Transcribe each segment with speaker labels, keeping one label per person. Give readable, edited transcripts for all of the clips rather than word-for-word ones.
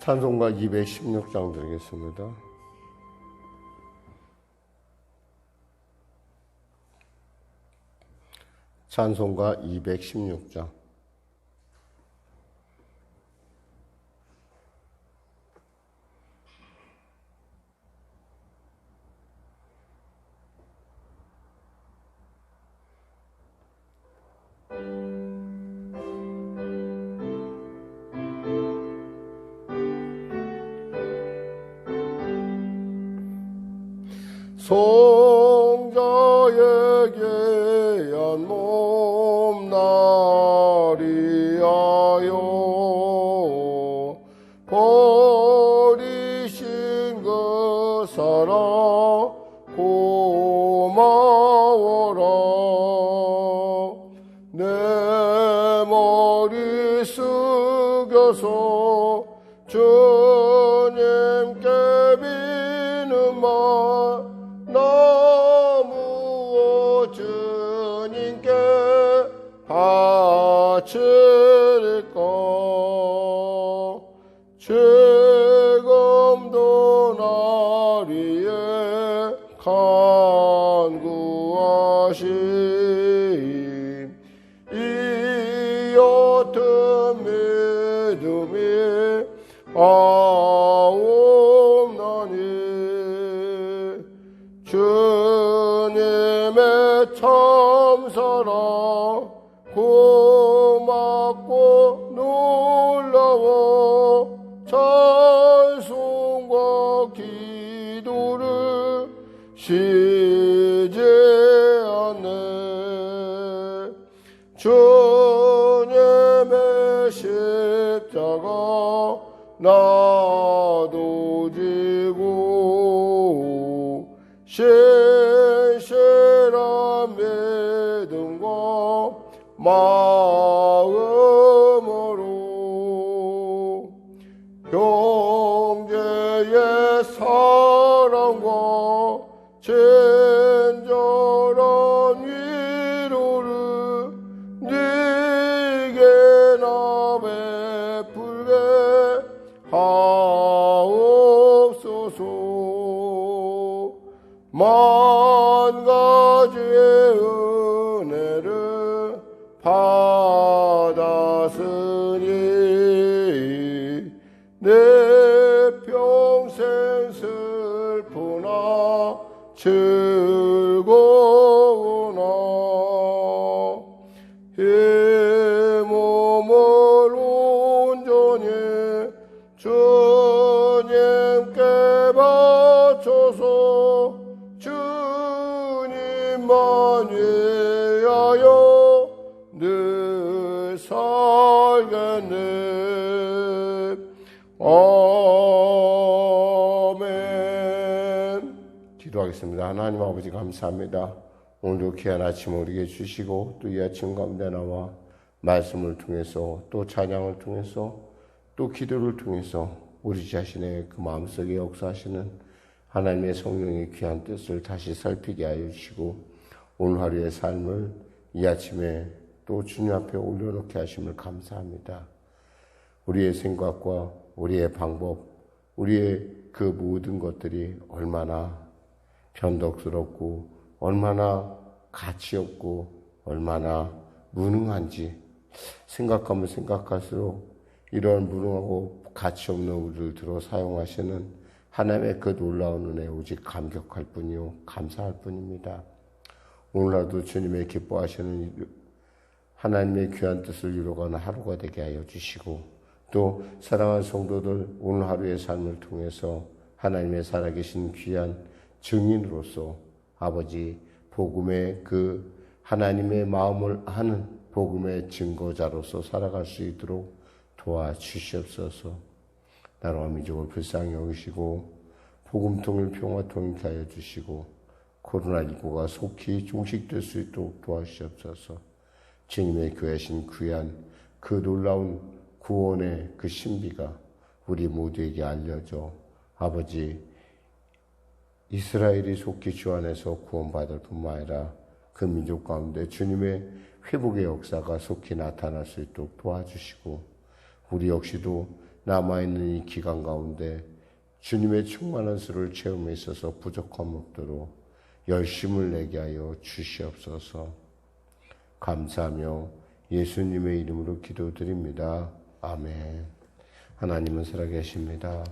Speaker 1: 찬송가 216장 드리겠습니다. 찬송가 216장. 성자에게 한몸 나리하여 버리신 그 사랑 고마워라. 내 머리 숙여서 주님께 비는 말 나무어 주님께 바칠까. 지금도 나리에 간구하심 이 옅은 믿음이 아옵나니. 주님의 참사랑 고맙고 놀라워 찬송과 기도를 쉬지 않네. 주님의 십자가 나도 지고 신실한 믿음과 마음으로 형제의 사랑과 친절한 위로를 네게나 베풀게 하옵소서. 만 가지의 은혜를 받았으니 내 평생 슬프나 즐거우나 이 몸을 온전히 주님께 바쳐서 주님만 위하여 늘 살겠네. 아멘. 기도하겠습니다. 하나님 아버지 감사합니다. 오늘도 귀한 아침 우리에게 주시고 또 이 아침 가운데 나와 말씀을 통해서 또 찬양을 통해서 또 기도를 통해서 우리 자신의 그 마음속에 역사하시는 하나님의 성령의 귀한 뜻을 다시 살피게 하여 주시고 오늘 하루의 삶을 이 아침에 또 주님 앞에 올려놓게 하심을 감사합니다. 우리의 생각과 우리의 방법, 우리의 그 모든 것들이 얼마나 변덕스럽고 얼마나 가치없고 얼마나 무능한지 생각하면 생각할수록 이런 무능하고 가치없는 우리를 들어 사용하시는 하나님의 그 놀라운 은혜에 오직 감격할 뿐이요 감사할 뿐입니다. 오늘날도 주님의 기뻐하시는 하나님의 귀한 뜻을 이루어가는 하루가 되게 하여 주시고 또 사랑하는 성도들 오늘 하루의 삶을 통해서 하나님의 살아계신 귀한 증인으로서 아버지 복음의 그 하나님의 마음을 아는 복음의 증거자로서 살아갈 수 있도록 도와주시옵소서. 나라와 민족을 불쌍히 여기시고 복음통일 평화통일케 하여 주시고 코로나19가 속히 종식될 수 있도록 도와주시옵소서. 주님의 교회신 귀한 그 놀라운 구원의 그 신비가 우리 모두에게 알려져 아버지 이스라엘이 속히 주 안에서 구원받을 뿐만 아니라 그 민족 가운데 주님의 회복의 역사가 속히 나타날 수 있도록 도와주시고 우리 역시도 남아있는 이 기간 가운데 주님의 충만한 수를 체험에 있어서 부족함 없도록 열심을 내게 하여 주시옵소서. 감사하며 예수님의 이름으로 기도드립니다. 아멘. 하나님은 살아계십니다.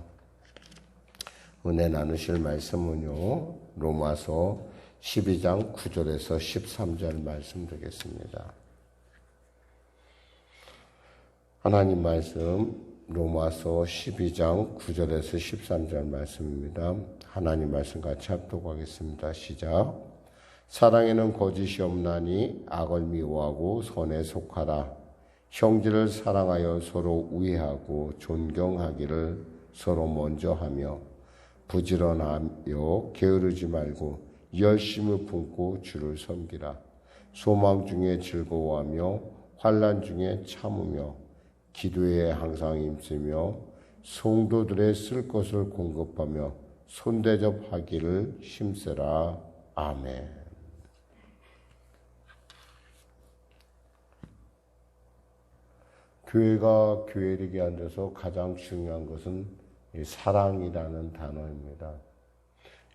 Speaker 1: 은혜 나누실 말씀은요, 로마서 12장 9절에서 13절 말씀 드리겠습니다. 하나님 말씀 로마서 12장 9절에서 13절 말씀입니다. 하나님 말씀 같이 합독하겠습니다. 시작. 사랑에는 거짓이 없나니 악을 미워하고 선에 속하라. 형제를 사랑하여 서로 우애하고 존경하기를 서로 먼저 하며 부지런하여 게으르지 말고 열심을 품고 주를 섬기라. 소망 중에 즐거워하며 환난 중에 참으며 기도에 항상 힘쓰며 성도들의 쓸 것을 공급하며 손대접하기를 힘쓰라. 아멘. 교회가 교회되게 앉아서 가장 중요한 것은 이 사랑이라는 단어입니다.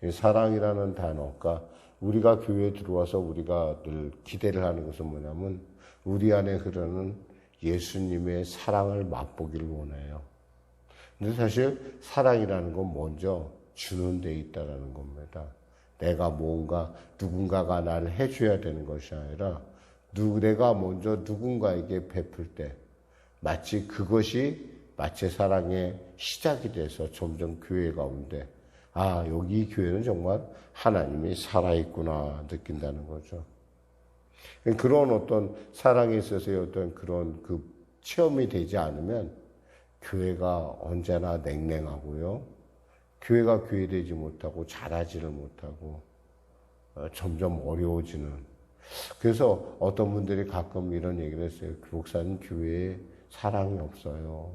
Speaker 1: 이 사랑이라는 단어가 우리가 교회에 들어와서 우리가 늘 기대를 하는 것은 뭐냐면 우리 안에 흐르는 예수님의 사랑을 맛보기를 원해요. 근데 사실 사랑이라는 건 먼저 주는 데 있다라는 겁니다. 내가 뭔가 누군가가 나를 해줘야 되는 것이 아니라 내가 먼저 누군가에게 베풀 때 마치 그것이 마치 사랑의 시작이 돼서 점점 교회 가운데 여기 교회는 정말 하나님이 살아있구나 느낀다는 거죠. 그런 어떤 사랑에 있어서의 어떤 그런 그 체험이 되지 않으면 교회가 언제나 냉랭하고요. 교회가 교회되지 못하고 자라지를 못하고 점점 어려워지는. 그래서 어떤 분들이 가끔 이런 얘기를 했어요. 목사님 교회에 사랑이 없어요.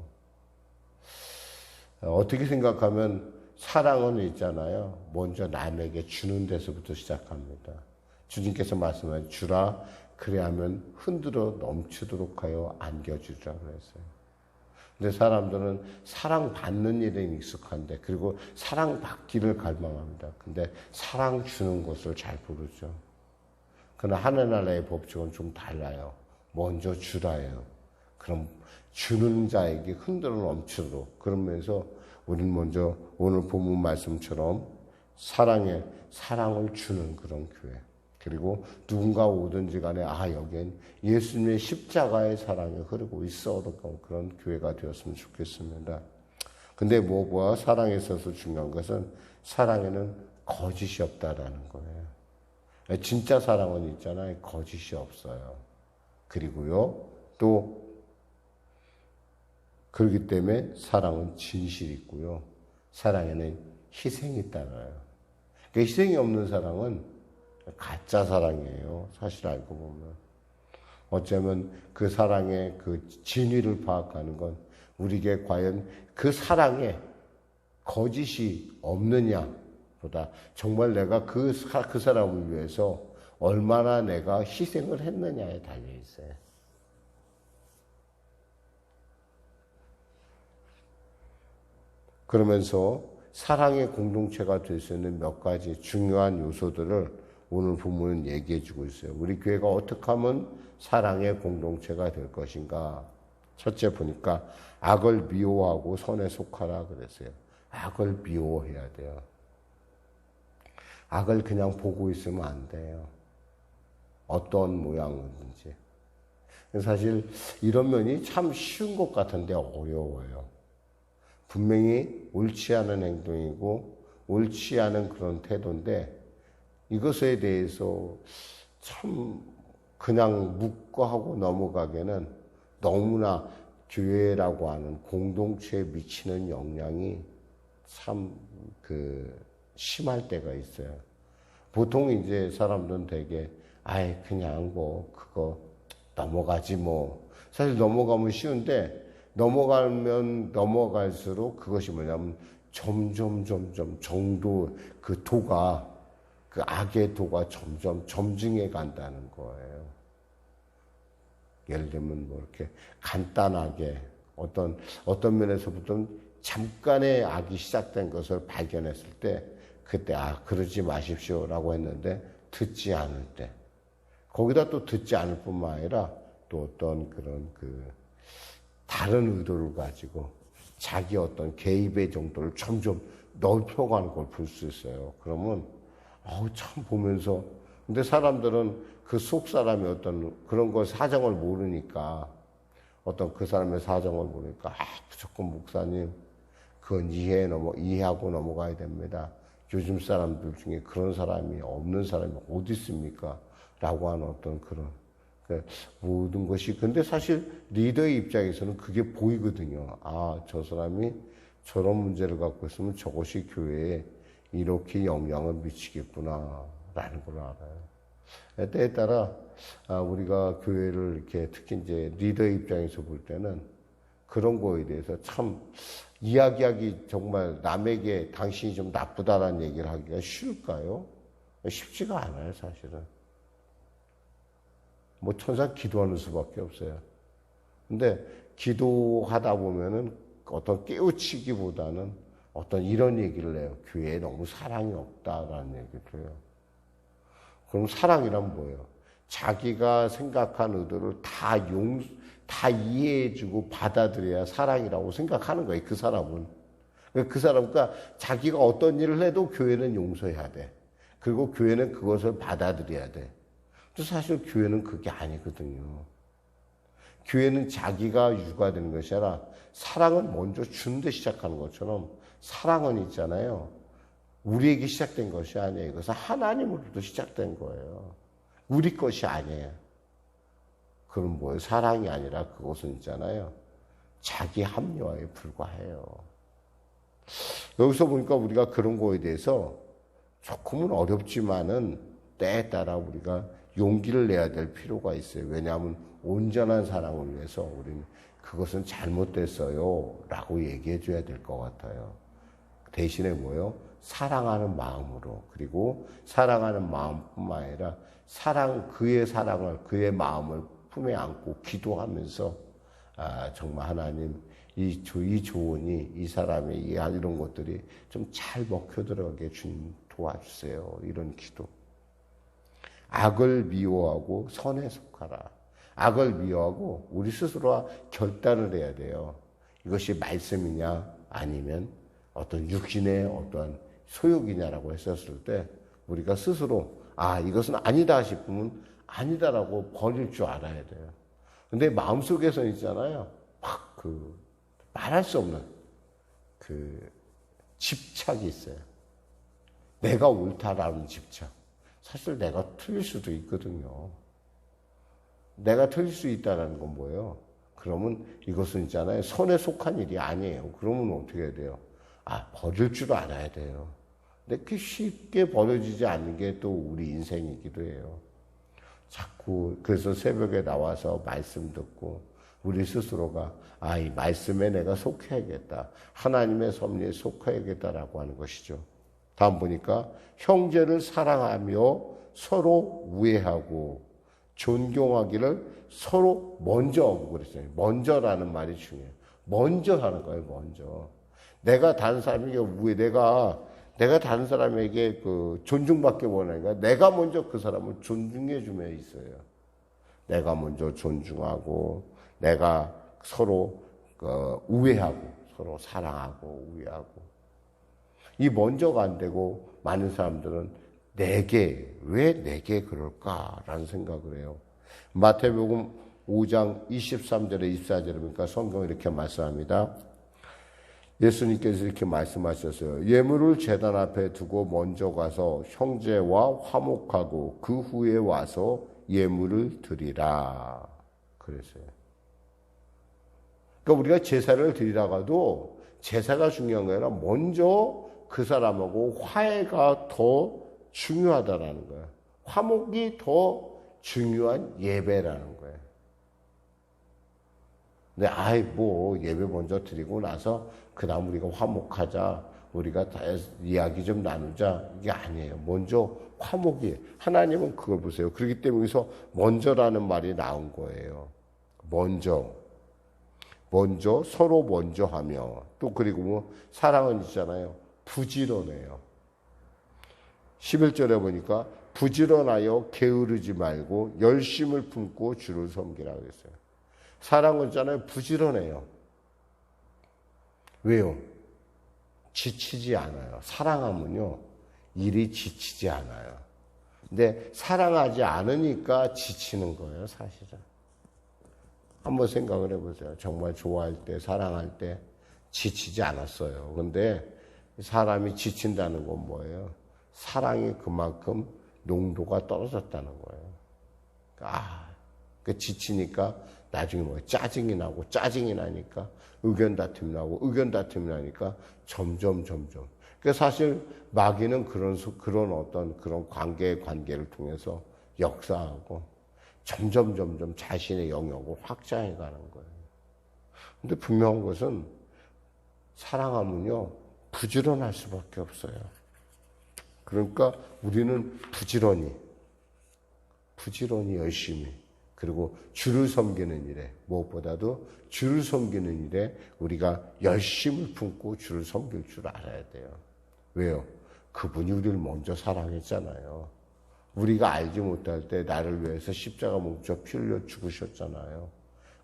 Speaker 1: 어떻게 생각하면 사랑은 있잖아요. 먼저 남에게 주는 데서부터 시작합니다. 주님께서 말씀하신 주라 그래야면 흔들어 넘치도록 하여 안겨주리라 그랬어요. 근데 사람들은 사랑받는 일에 익숙한데 그리고 사랑받기를 갈망합니다. 근데 사랑 주는 것을 잘 모르죠. 그러나 하늘나라의 법칙은 좀 달라요. 먼저 주라예요. 그럼 주는 자에게 흔들어 넘치도록 그러면서 우리는 먼저 오늘 본문 말씀처럼 사랑을 주는 그런 교회. 그리고 누군가 오든지 간에 여긴 예수님의 십자가의 사랑이 흐르고 있어. 그런 교회가 되었으면 좋겠습니다. 근데 무엇보다 사랑에 있어서 중요한 것은 사랑에는 거짓이 없다라는 거예요. 진짜 사랑은 있잖아요. 거짓이 없어요. 그리고요 또 그렇기 때문에 사랑은 진실이 있고요. 사랑에는 희생이 따라요. 그 희생이 없는 사랑은 가짜 사랑이에요. 사실 알고 보면. 어쩌면 그 사랑의 그 진위를 파악하는 건 우리에게 과연 그 사랑에 거짓이 없느냐 보다 정말 내가 그 사람을 위해서 얼마나 내가 희생을 했느냐에 달려있어요. 그러면서 사랑의 공동체가 될 수 있는 몇 가지 중요한 요소들을 오늘 본문은 얘기해 주고 있어요. 우리 교회가 어떻게 하면 사랑의 공동체가 될 것인가. 첫째 보니까 악을 미워하고 선에 속하라 그랬어요. 악을 미워해야 돼요. 악을 그냥 보고 있으면 안 돼요. 어떤 모양이든지. 사실 이런 면이 참 쉬운 것 같은데 어려워요. 분명히 옳지 않은 행동이고 옳지 않은 그런 태도인데 이것에 대해서 참 그냥 묵과하고 넘어가기에는 너무나 교회라고 하는 공동체에 미치는 영향이 참 심할 때가 있어요. 보통 이제 사람들은 되게 그냥 그거 넘어가지 뭐. 사실 넘어가면 쉬운데 넘어가면 넘어갈수록 그것이 뭐냐면 점점 정도 그 도가 그 악의 도가 점점 점증해 간다는 거예요. 예를 들면 뭐 이렇게 간단하게 어떤 면에서부터 잠깐의 악이 시작된 것을 발견했을 때, 그때, 그러지 마십시오라고 했는데, 듣지 않을 때. 거기다 또 듣지 않을 뿐만 아니라, 또 어떤 그런 다른 의도를 가지고, 자기 어떤 개입의 정도를 점점 넓혀가는 걸 볼 수 있어요. 그러면, 참 보면서, 근데 사람들은 그 속 사람이 어떤 그런 걸 사정을 모르니까, 어떤 그 사람의 사정을 모르니까, 무조건 목사님, 그건 이해하고 넘어가야 됩니다. 요즘 사람들 중에 그런 사람이 없는 사람이 어디 있습니까? 라고 하는 어떤 그런, 모든 것이. 근데 사실 리더의 입장에서는 그게 보이거든요. 저 사람이 저런 문제를 갖고 있으면 저것이 교회에 이렇게 영향을 미치겠구나, 라는 걸 알아요. 때에 따라, 우리가 교회를 이렇게 특히 이제 리더의 입장에서 볼 때는 그런 거에 대해서 참 이야기하기 정말 남에게 당신이 좀 나쁘다라는 얘기를 하기가 쉬울까요? 쉽지가 않아요, 사실은. 천사 기도하는 수밖에 없어요. 근데 기도하다 보면은 어떤 깨우치기보다는 어떤 이런 얘기를 해요. 교회에 너무 사랑이 없다라는 얘기를 해요. 그럼 사랑이란 뭐예요? 자기가 생각한 의도를 다 이해해주고 받아들여야 사랑이라고 생각하는 거예요, 그 사람은. 그러니까 자기가 어떤 일을 해도 교회는 용서해야 돼. 그리고 교회는 그것을 받아들여야 돼. 근데 사실 교회는 그게 아니거든요. 교회는 자기가 유가되는 것이 아니라 사랑을 먼저 주는데 시작하는 것처럼 사랑은 있잖아요. 우리에게 시작된 것이 아니에요. 그것은 하나님으로부터 시작된 거예요. 우리 것이 아니에요. 그럼 뭐예요? 사랑이 아니라 그것은 있잖아요. 자기 합리화에 불과해요. 여기서 보니까 우리가 그런 거에 대해서 조금은 어렵지만은 때에 따라 우리가 용기를 내야 될 필요가 있어요. 왜냐하면 온전한 사랑을 위해서 우리는 그것은 잘못됐어요 라고 얘기해 줘야 될 것 같아요. 대신에 뭐예요? 사랑하는 마음으로, 그리고 사랑하는 마음뿐만 아니라 그의 마음을 품에 안고 기도하면서 정말 하나님 이 조언이 이 사람의 이런 것들이 좀 잘 먹혀 들어가게 주님 도와주세요. 이런 기도. 악을 미워하고 선에 속하라. 악을 미워하고 우리 스스로와 결단을 해야 돼요. 이것이 말씀이냐 아니면 어떤 육신의 어떤 소욕이냐라고 했었을 때 우리가 스스로 이것은 아니다 싶으면 아니다라고 버릴 줄 알아야 돼요. 근데 마음속에서 있잖아요. 말할 수 없는 집착이 있어요. 내가 옳다라는 집착. 사실 내가 틀릴 수도 있거든요. 내가 틀릴 수 있다는 건 뭐예요? 그러면 이것은 있잖아요. 선에 속한 일이 아니에요. 그러면 어떻게 해야 돼요? 버릴 줄 알아야 돼요. 근데 그 쉽게 버려지지 않는 게 또 우리 인생이기도 해요. 자꾸 그래서 새벽에 나와서 말씀 듣고 우리 스스로가 이 말씀에 내가 속해야겠다. 하나님의 섭리에 속해야겠다라고 하는 것이죠. 다음 보니까 형제를 사랑하며 서로 우애하고 존경하기를 서로 먼저 하고 그랬어요. 먼저라는 말이 중요해요. 먼저 하는 거예요. 먼저. 내가 다른 사람에게 내가 다른 사람에게 존중받기 원하니까 내가 먼저 그 사람을 존중해 주며 있어요. 내가 먼저 존중하고 내가 서로 우애하고 서로 사랑하고 우애하고 이 먼저가 안 되고 많은 사람들은 왜 내게 그럴까라는 생각을 해요. 마태복음 5장 23절에 24절에 보니까 성경이 이렇게 말씀합니다. 예수님께서 이렇게 말씀하셨어요. 예물을 제단 앞에 두고 먼저 가서 형제와 화목하고 그 후에 와서 예물을 드리라. 그랬어요. 그러니까 우리가 제사를 드리다가도 제사가 중요한 게 아니라 먼저 그 사람하고 화해가 더 중요하다라는 거예요. 화목이 더 중요한 예배라는 거예요. 근데 예배 먼저 드리고 나서 그 다음 우리가 화목하자, 우리가 다 이야기 좀 나누자, 이게 아니에요. 먼저 화목이에요. 하나님은 그걸 보세요. 그렇기 때문에 여기서 먼저라는 말이 나온 거예요. 먼저. 먼저 서로 먼저 하며 또 그리고 뭐 사랑은 있잖아요. 부지런해요. 11절에 보니까 부지런하여 게으르지 말고 열심을 품고 주를 섬기라고 했어요. 사랑은 있잖아요. 부지런해요. 왜요? 지치지 않아요. 사랑하면요. 일이 지치지 않아요. 근데 사랑하지 않으니까 지치는 거예요, 사실은. 한번 생각을 해보세요. 정말 좋아할 때, 사랑할 때 지치지 않았어요. 근데 사람이 지친다는 건 뭐예요? 사랑이 그만큼 농도가 떨어졌다는 거예요. 지치니까 나중에 뭐 짜증이 나고, 짜증이 나니까 의견 다툼이 나고, 의견 다툼이 나니까 점점. 사실 마귀는 그런 어떤 그런 관계를 통해서 역사하고 점점 자신의 영역을 확장해 가는 거예요. 근데 분명한 것은 사랑하면요, 부지런할 수밖에 없어요. 그러니까 우리는 부지런히 열심히, 그리고 주를 섬기는 일에, 무엇보다도 주를 섬기는 일에 우리가 열심을 품고 주를 섬길 줄 알아야 돼요. 왜요? 그분이 우리를 먼저 사랑했잖아요. 우리가 알지 못할 때 나를 위해서 십자가 뭉쳐 피 흘려 죽으셨잖아요.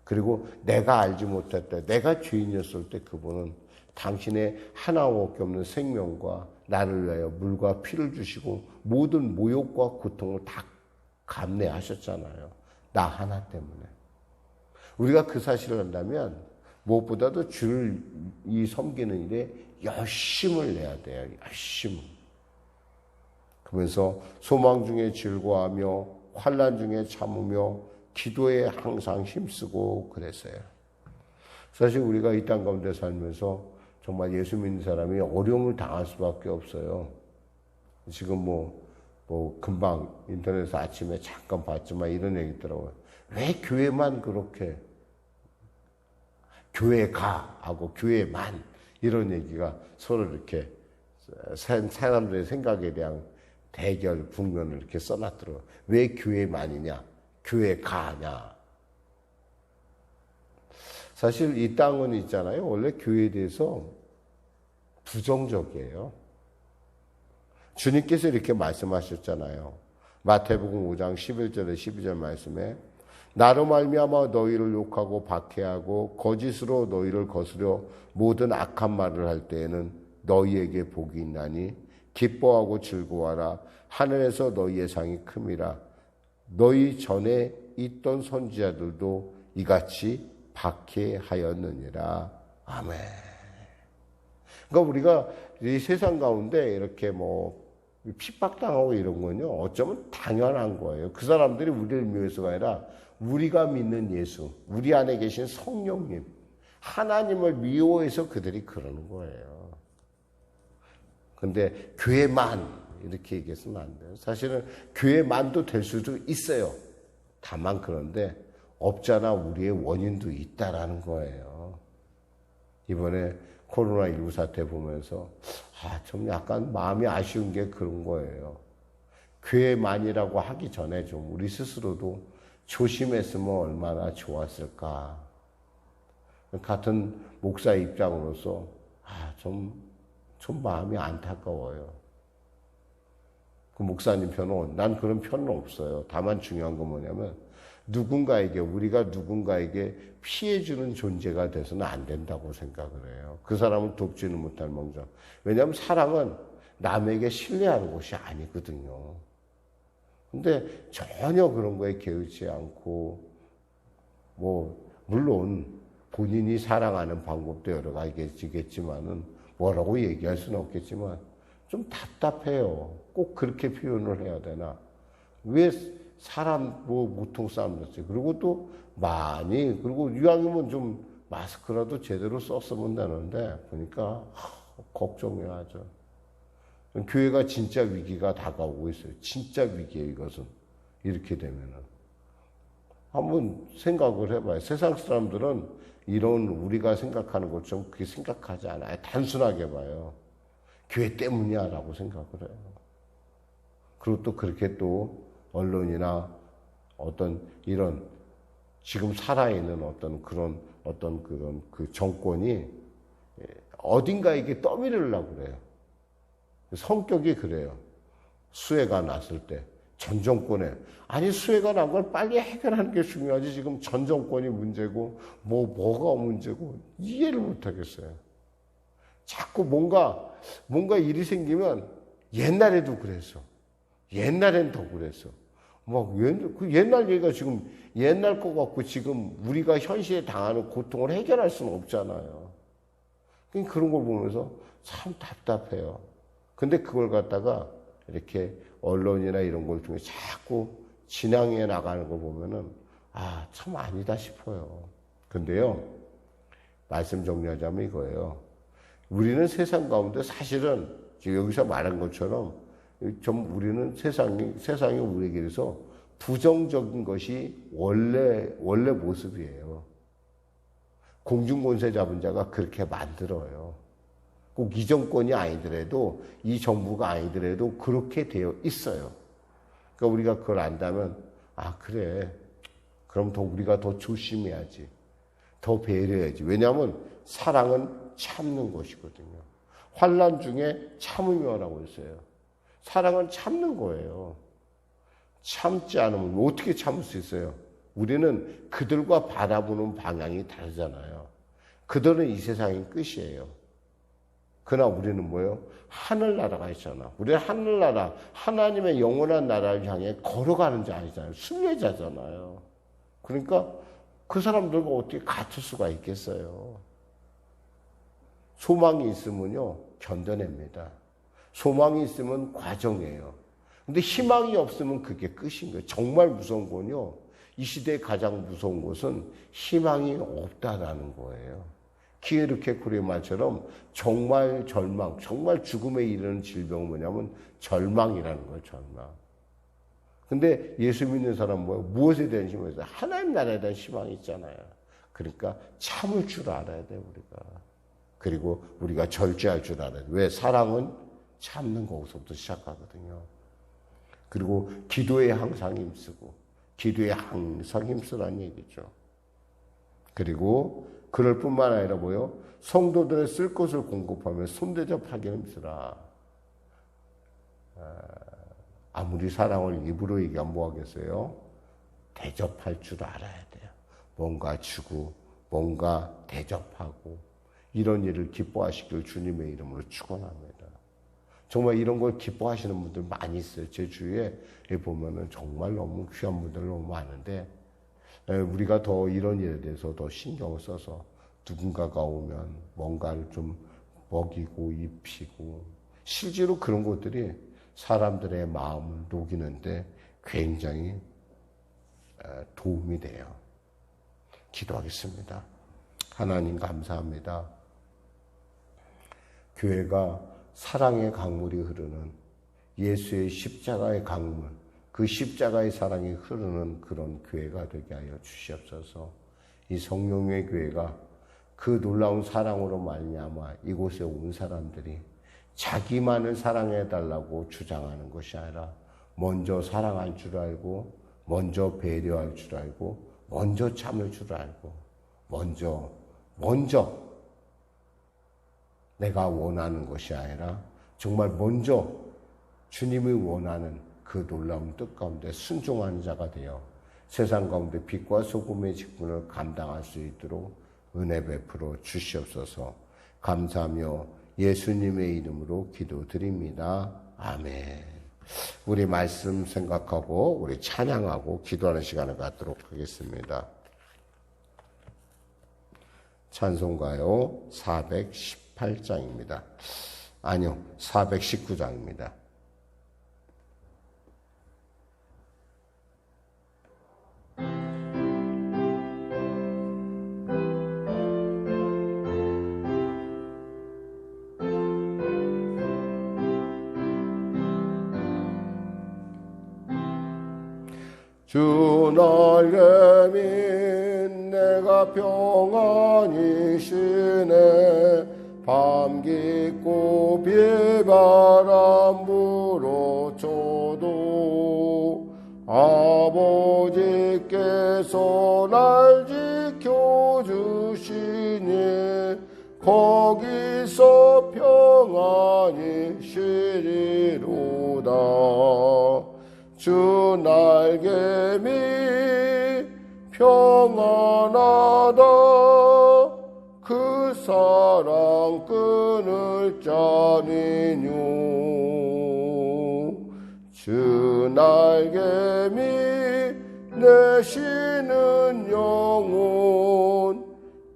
Speaker 1: 그리고 내가 알지 못할 때, 내가 죄인이었을 때 그분은 당신의 하나밖에 없는 생명과 나를 위하여 물과 피를 주시고 모든 모욕과 고통을 다 감내하셨잖아요. 나 하나 때문에. 우리가 그 사실을 한다면 무엇보다도 주를 섬기는 일에 열심을 내야 돼요. 열심. 그러면서 소망 중에 즐거워하며 환난 중에 참으며 기도에 항상 힘쓰고 그랬어요. 사실 우리가 이 땅 가운데 살면서 정말 예수 믿는 사람이 어려움을 당할 수밖에 없어요. 지금 금방 인터넷에서 아침에 잠깐 봤지만 이런 얘기 있더라고요. 왜 교회만 그렇게 교회 가 하고 교회만 이런 얘기가 서로 이렇게 사람들의 생각에 대한 대결 국면을 이렇게 써놨더라고요. 왜 교회만이냐? 교회 가냐? 사실 이 땅은 있잖아요. 원래 교회에 대해서 부정적이에요. 주님께서 이렇게 말씀하셨잖아요. 마태복음 5장 11절에 12절 말씀에 나로 말미암아 너희를 욕하고 박해하고 거짓으로 너희를 거스려 모든 악한 말을 할 때에는 너희에게 복이 있나니 기뻐하고 즐거워하라. 하늘에서 너희의 상이 큼이라. 너희 전에 있던 선지자들도 이같이 박해하였느니라. 아멘. 그러니까 우리가 이 세상 가운데 이렇게 핍박당하고 이런 건요, 어쩌면 당연한 거예요. 그 사람들이 우리를 미워해서가 아니라 우리가 믿는 예수, 우리 안에 계신 성령님, 하나님을 미워해서 그들이 그러는 거예요. 근데 교회만 이렇게 얘기했으면 안 돼요. 사실은 교회만도 될 수도 있어요. 다만 그런데 없잖아 우리의 원인도 있다라는 거예요. 이번에 코로나19 사태 보면서 좀 약간 마음이 아쉬운 게 그런 거예요. 교회만이라고 하기 전에 좀 우리 스스로도 조심했으면 얼마나 좋았을까. 같은 목사의 입장으로서 좀 마음이 안타까워요. 그 목사님 편은 난 그런 편은 없어요. 다만 중요한 건 뭐냐면 우리가 누군가에게 피해주는 존재가 돼서는 안 된다고 생각을 해요. 그 사람은 돕지는 못할 멍정. 왜냐하면 사랑은 남에게 신뢰하는 것이 아니거든요. 근데 전혀 그런 거에 게으르지 않고 물론 본인이 사랑하는 방법도 여러 가지겠지만은 뭐라고 얘기할 수는 없겠지만 좀 답답해요. 꼭 그렇게 표현을 해야 되나? 왜 사람 무통 싸움 났지? 그리고 또 그리고 이왕이면 좀 마스크라도 제대로 썼으면 되는데 보니까 걱정이 하죠. 교회가 진짜 위기가 다가오고 있어요. 진짜 위기예요, 이것은. 이렇게 되면은. 한번 생각을 해봐요. 세상 사람들은 이런 우리가 생각하는 것처럼 그렇게 생각하지 않아요. 단순하게 봐요. 교회 때문이야 라고 생각을 해요. 그리고 또 그렇게 또 언론이나 어떤 이런 지금 살아있는 어떤 그 정권이 어딘가에 이게 떠밀으려고 그래요. 성격이 그래요. 수해가 났을 때 전 정권에 수해가 난 걸 빨리 해결하는 게 중요하지 지금 전 정권이 문제고 뭐가 문제고 이해를 못 하겠어요. 자꾸 뭔가 일이 생기면 옛날에도 그랬어. 옛날엔 더 그랬어. 그 옛날 얘기가 지금 옛날 거 같고 지금 우리가 현실에 당하는 고통을 해결할 수는 없잖아요. 그런 걸 보면서 참 답답해요. 근데 그걸 갖다가 이렇게 언론이나 이런 걸 통해 자꾸 진행해 나가는 거 보면은 참 아니다 싶어요. 근데요, 말씀 정리하자면 이거예요. 우리는 세상 가운데 사실은 여기서 말한 것처럼 우리는 세상이 우리에게서 부정적인 것이 원래 모습이에요. 공중권세 잡은 자가 그렇게 만들어요. 꼭 이 정권이 아니더라도 이 정부가 아니더라도 그렇게 되어 있어요. 그러니까 우리가 그걸 안다면 그래. 그럼 우리가 더 조심해야지. 더 배려해야지. 왜냐하면 사랑은 참는 것이거든요. 환난 중에 참으며라고 했어요. 사랑은 참는 거예요. 참지 않으면 어떻게 참을 수 있어요? 우리는 그들과 바라보는 방향이 다르잖아요. 그들은 이 세상이 끝이에요. 그러나 우리는 뭐예요? 하늘나라가 있잖아. 우리는 하늘나라, 하나님의 영원한 나라를 향해 걸어가는 자이잖아요. 순례자잖아요. 그러니까 그 사람들과 어떻게 같을 수가 있겠어요? 소망이 있으면요, 견뎌냅니다. 소망이 있으면 과정이에요. 근데 희망이 없으면 그게 끝인 거예요. 정말 무서운 건요, 이 시대에 가장 무서운 것은 희망이 없다라는 거예요. 키에르케 고르의 말처럼 정말 절망, 정말 죽음에 이르는 질병은 뭐냐면 절망이라는 거예요, 절망. 근데 예수 믿는 사람은 뭐예요? 무엇에 대한 희망이 있어요? 하나님 나라에 대한 희망이 있잖아요. 그러니까 참을 줄 알아야 돼요, 우리가. 그리고 우리가 절제할 줄 알아야 돼요. 왜? 사랑은 참는 거기서부터 시작하거든요. 그리고 기도에 항상 힘쓰고, 기도에 항상 힘쓰라는 얘기죠. 그리고 그럴 뿐만 아니라 뭐요? 성도들의 쓸 것을 공급하며 손대접하게 힘쓰라. 아무리 사랑을 입으로 얘기하면 뭐 하겠어요? 대접할 줄 알아야 돼요. 뭔가 주고, 뭔가 대접하고, 이런 일을 기뻐하시길 주님의 이름으로 축원합니다. 정말 이런 걸 기뻐하시는 분들 많이 있어요. 제 주위에 보면은 정말 너무 귀한 분들 너무 많은데, 우리가 더 이런 일에 대해서 더 신경을 써서 누군가가 오면 뭔가를 좀 먹이고 입히고, 실제로 그런 것들이 사람들의 마음을 녹이는데 굉장히 도움이 돼요. 기도하겠습니다. 하나님 감사합니다. 교회가 사랑의 강물이 흐르는, 예수의 십자가의 강물, 그 십자가의 사랑이 흐르는 그런 교회가 되게 하여 주시옵소서. 이 성령의 교회가 그 놀라운 사랑으로 말미암아 이곳에 온 사람들이 자기만을 사랑해달라고 주장하는 것이 아니라 먼저 사랑할 줄 알고, 먼저 배려할 줄 알고, 먼저 참을 줄 알고, 먼저 내가 원하는 것이 아니라 정말 먼저 주님이 원하는 그 놀라운 뜻 가운데 순종하는 자가 되어 세상 가운데 빛과 소금의 직분을 감당할 수 있도록 은혜 베풀어 주시옵소서. 감사하며 예수님의 이름으로 기도드립니다. 아멘. 우리 말씀 생각하고 우리 찬양하고 기도하는 시간을 갖도록 하겠습니다. 찬송가요 418장입니다. 아니요, 419장입니다. 주 날개 및 내가 평안히 쉬네. 밤 깊고 비바람 불어쳐도 아버지께서 날 지켜주시니 거기서 평안히 쉬리로다. 주 날개미 평안하다. 그 사랑 끊을 자니뇨. 주 날개미 내쉬는 영혼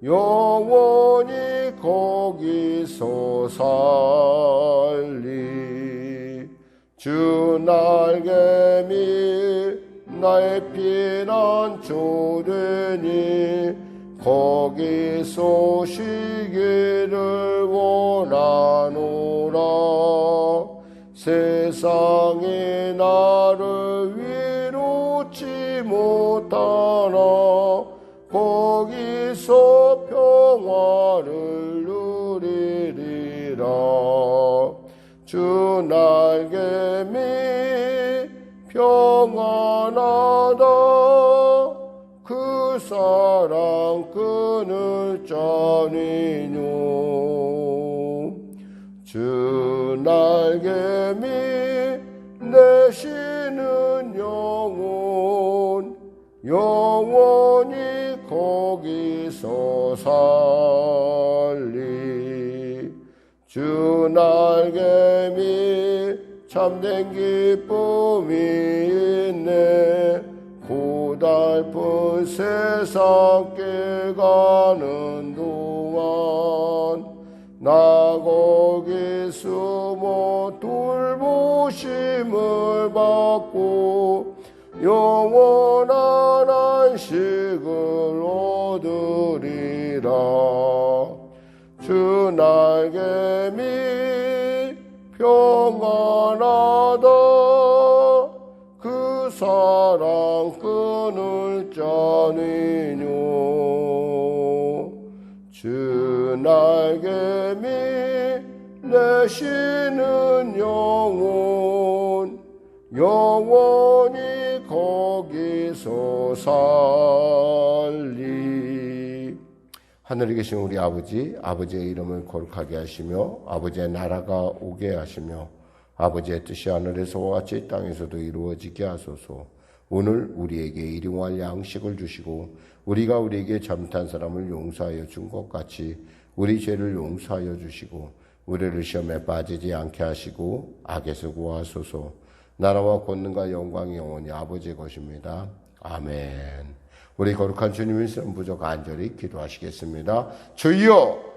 Speaker 1: 영원히 거기서 살리. 주 날개미 나의 피난처 되니 거기서 쉬기를 원하노라. 세상이 나를 위로치 못하나 거기서 평화를 누리리라. 주 날개미 평안하다. 그 사랑 끊을 자니뇨. 주 날개미 내쉬는 영혼 영원히 거기서 살리. 주 날개미 참된 기쁨이 있네. 고달픈 세상길 가는 동안 나 거기 숨어 돌보심을 받고 영원한 안식을 얻으리라. 주 날개미 평안하다. 그 사랑 끊을 자니뇨. 주 날개미 내쉬는 영혼 영원히 거기서 살리. 하늘에 계신 우리 아버지, 아버지의 이름을 거룩하게 하시며 아버지의 나라가 오게 하시며 아버지의 뜻이 하늘에서와 같이 이 땅에서도 이루어지게 하소서. 오늘 우리에게 일용할 양식을 주시고 우리가 우리에게 잘못한 사람을 용서하여 준 것 같이 우리 죄를 용서하여 주시고 우리를 시험에 빠지지 않게 하시고 악에서 구하소서. 나라와 권능과 영광이 영원히 아버지의 것입니다. 아멘. 우리 거룩한 주님의 이름 부족 간절히 기도하시겠습니다. 주여